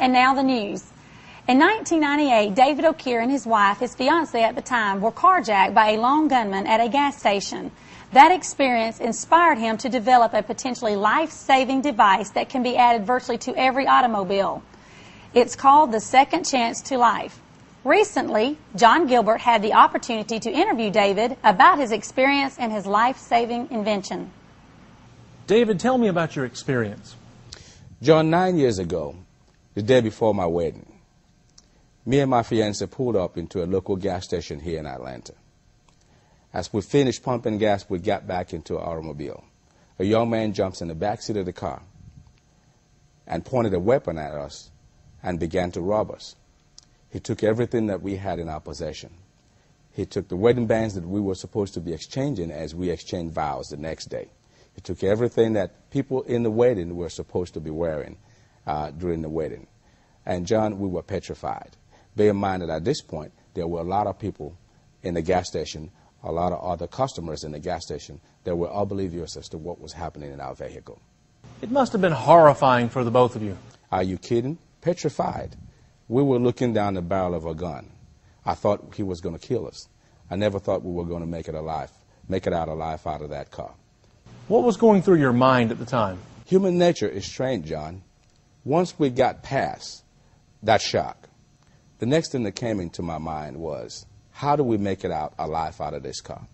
And now the news. In 1998, David O'Keefe and his wife, his fiancée at the time, were carjacked by a lone gunman at a gas station. That experience inspired him to develop a potentially life-saving device that can be added virtually to every automobile. It's called the Second Chance to Life. Recently, John Gilbert had the opportunity to interview David about his experience and his life-saving invention. David, tell me about your experience. John, 9 years ago, the day before my wedding, me and my fiancée pulled up into a local gas station here in Atlanta. As we finished pumping gas, we got back into our automobile. A young man jumps in the back seat of the car and pointed a weapon at us and began to rob us. He took everything that we had in our possession. He took the wedding bands that we were supposed to be exchanging as we exchanged vows the next day. He took everything that people in the wedding were supposed to be wearing during the wedding. And John, we were petrified. Bear in mind that at this point, there were a lot of people in the gas station, a lot of other customers in the gas station that were oblivious as to what was happening in our vehicle. It must have been horrifying for the both of you. Are you kidding? Petrified. We were looking down the barrel of a gun. I thought he was going to kill us. I never thought we were going to make it out alive out of that car. What was going through your mind at the time? Human nature is strange, John. Once we got past that shock, the next thing that came into my mind was, how do we make it out alive out of this car?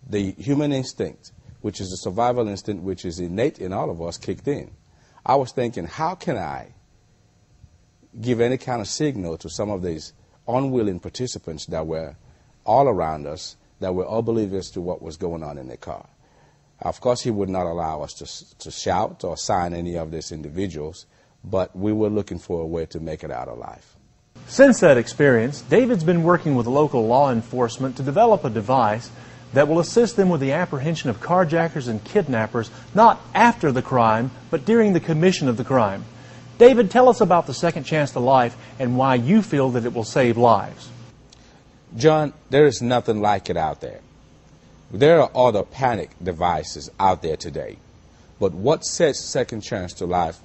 The human instinct, which is the survival instinct, which is innate in all of us, kicked in. I was thinking, how can I give any kind of signal to some of these unwilling participants that were all around us, that were oblivious to what was going on in the car? Of course, he would not allow us to shout or sign any of these individuals, but we were looking for a way to make it out alive. Since that experience, David's been working with local law enforcement to develop a device that will assist them with the apprehension of carjackers and kidnappers, not after the crime, but during the commission of the crime. David, tell us about the Second Chance to Life and why you feel that it will save lives. John, there is nothing like it out there. There are other panic devices out there today, but what sets Second Chance to Life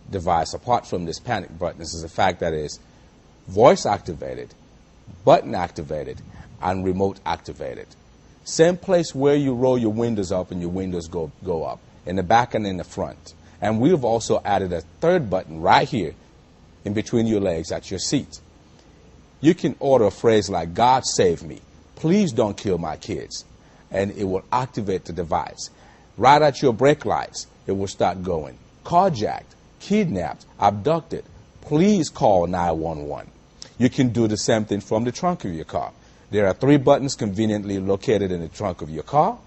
device apart from this panic button is the fact that it's voice activated, button activated, and remote activated. Same place where you roll your windows up and your windows go up, in the back and in the front. And we've also added a third button right here in between your legs at your seat. You can order a phrase like, God save me, please don't kill my kids, and it will activate the device. Right at your brake lights, it will start going. Carjacked, kidnapped, abducted, please call 911. You can do the same thing from the trunk of your car. There are 3 buttons conveniently located in the trunk of your car,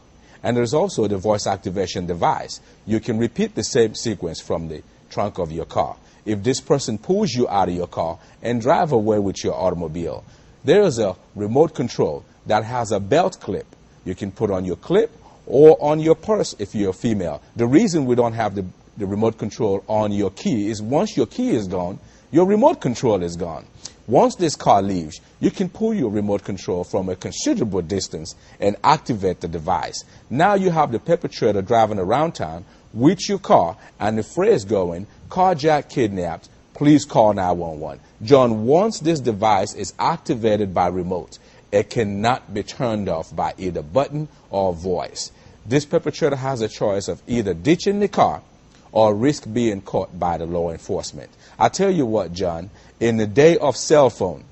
and there's also the voice activation device. You can repeat the same sequence from the trunk of your car. If this person pulls you out of your car and drive away with your automobile, there is a remote control that has a belt clip. You can put on your clip or on your purse if you're a female. The reason we don't have the remote control on your key is once your key is gone, your remote control is gone. Once this car leaves, you can pull your remote control from a considerable distance and activate the device. Now you have the perpetrator driving around town with your car and the phrase going, carjacked, kidnapped, please call 911. John, once this device is activated by remote, it cannot be turned off by either button or voice. This perpetrator has a choice of either ditching the car or risk being caught by the law enforcement. I tell you what, John, in the day of cell phone,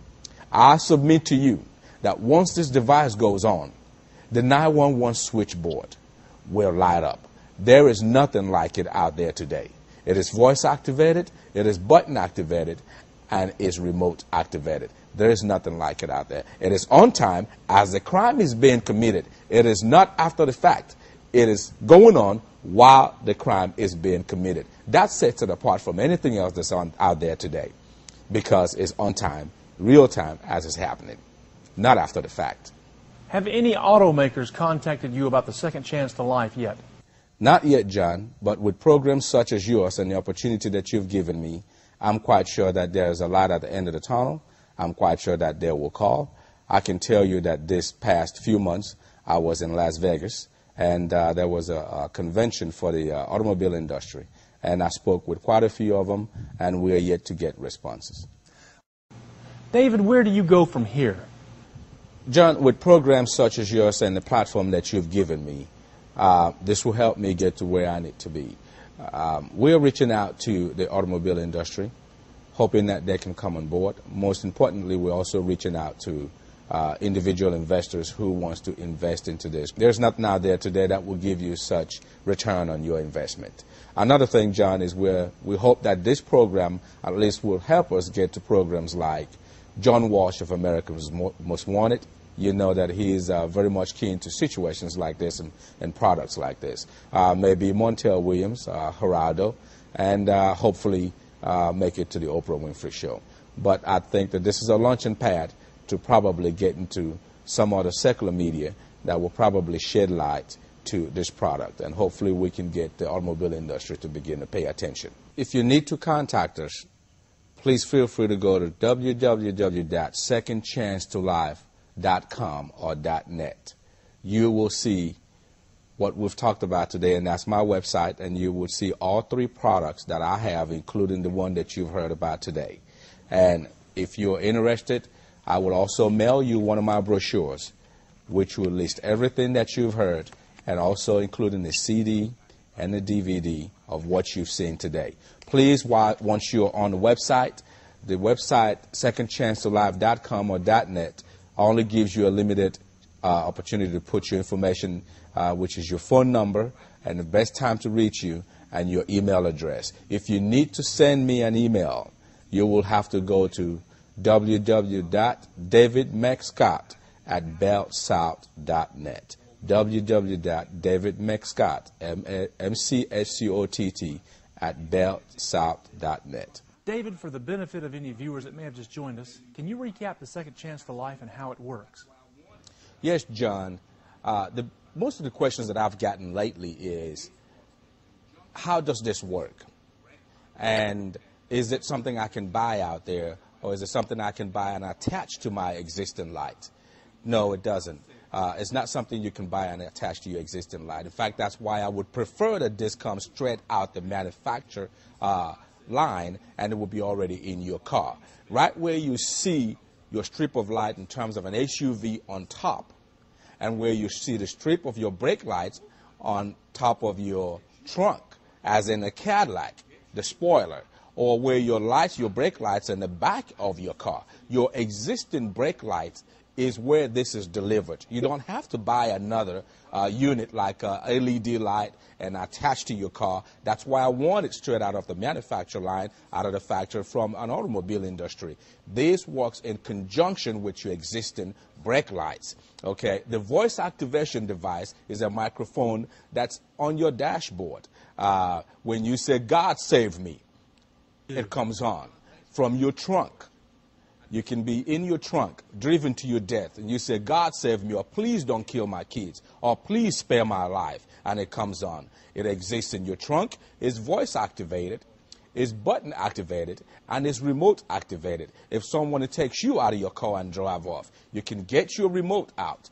I submit to you that once this device goes on, the 911 switchboard will light up. There is nothing like it out there today. It is voice activated, it is button activated, and is remote activated. There is nothing like it out there. It is on time as the crime is being committed. It is not after the fact. It is going on while the crime is being committed. That sets it apart from anything else that's out there today, because it's on time, real time as it's happening, not after the fact. Have any automakers contacted you about the Second Chance to Life yet? Not yet, John, but with programs such as yours and the opportunity that you've given me, I'm quite sure that there's a light at the end of the tunnel. I'm quite sure that they will call. I can tell you that this past few months, I was in Las Vegas, and there was a convention for the automobile industry. And I spoke with quite a few of them, and we are yet to get responses. David, where do you go from here? John, with programs such as yours and the platform that you've given me, this will help me get to where I need to be. We're reaching out to the automobile industry, hoping that they can come on board. Most importantly, we're also reaching out to individual investors who wants to invest into this. There's nothing out there today that will give you such return on your investment. Another thing, John, is we hope that this program at least will help us get to programs like John Walsh of America's Most Wanted. You know that he is very much keen to situations like this and products like this. Maybe Montel Williams, Gerardo, and hopefully make it to the Oprah Winfrey Show. But I think that this is a launching pad to probably get into some other secular media that will probably shed light to this product. And hopefully we can get the automobile industry to begin to pay attention. If you need to contact us, please feel free to go to www.secondchancetolife.com or .net. You will see what we've talked about today, and that's my website, and you will see all 3 products that I have, including the one that you've heard about today. And if you're interested, I will also mail you one of my brochures, which will list everything that you've heard, and also including the CD and the DVD of what you've seen today. Please, once you're on the website secondchancetolife.com or .net only gives you a limited opportunity to put your information, which is your phone number and the best time to reach you and your email address. If you need to send me an email, you will have to go to www.davidmcscott@bellsouth.net. www.davidmcscott@bellsouth.net. David, for the benefit of any viewers that may have just joined us, can you recap the Second Chance to Life and how it works? Yes, John. Most of the questions that I've gotten lately is, how does this work? And is it something I can buy out there, or is it something I can buy and attach to my existing light? No, it doesn't. It's not something you can buy and attach to your existing light. In fact, that's why I would prefer that this comes straight out the manufacturer line, and it will be already in your car. Right where you see your strip of light in terms of an SUV on top, and where you see the strip of your brake lights on top of your trunk, as in a Cadillac, the spoiler, or where your brake lights in the back of your car. Your existing brake lights is where this is delivered. You don't have to buy another unit like a LED light and attach to your car. That's why I want it straight out of the manufacturer line, out of the factory from an automobile industry. This works in conjunction with your existing brake lights. Okay, the voice activation device is a microphone that's on your dashboard. When you say, "God save me," it comes on from your trunk. You can be in your trunk, driven to your death, and you say, "God save me," or "Please don't kill my kids," or "Please spare my life," and it comes on. It exists in your trunk, is voice activated, is button activated, and is remote activated. If someone takes you out of your car and drive off, you can get your remote out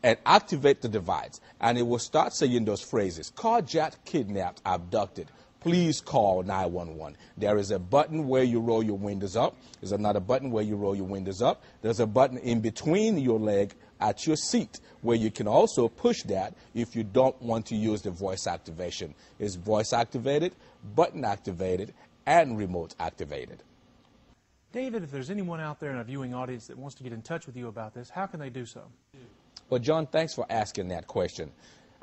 and activate the device, and it will start saying those phrases: "Carjacked, kidnapped, abducted. Please call 911. There is a button where you roll your windows up. There's another button where you roll your windows up. There's a button in between your leg at your seat where you can also push that if you don't want to use the voice activation. It's voice activated, button activated, and remote activated. David, if there's anyone out there in our viewing audience that wants to get in touch with you about this, how can they do so? Well, John, thanks for asking that question.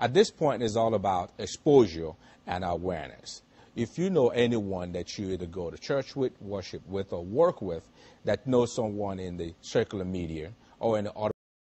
At this point, it's all about exposure and awareness. If you know anyone that you either go to church with, worship with, or work with that knows someone in the circular media or in the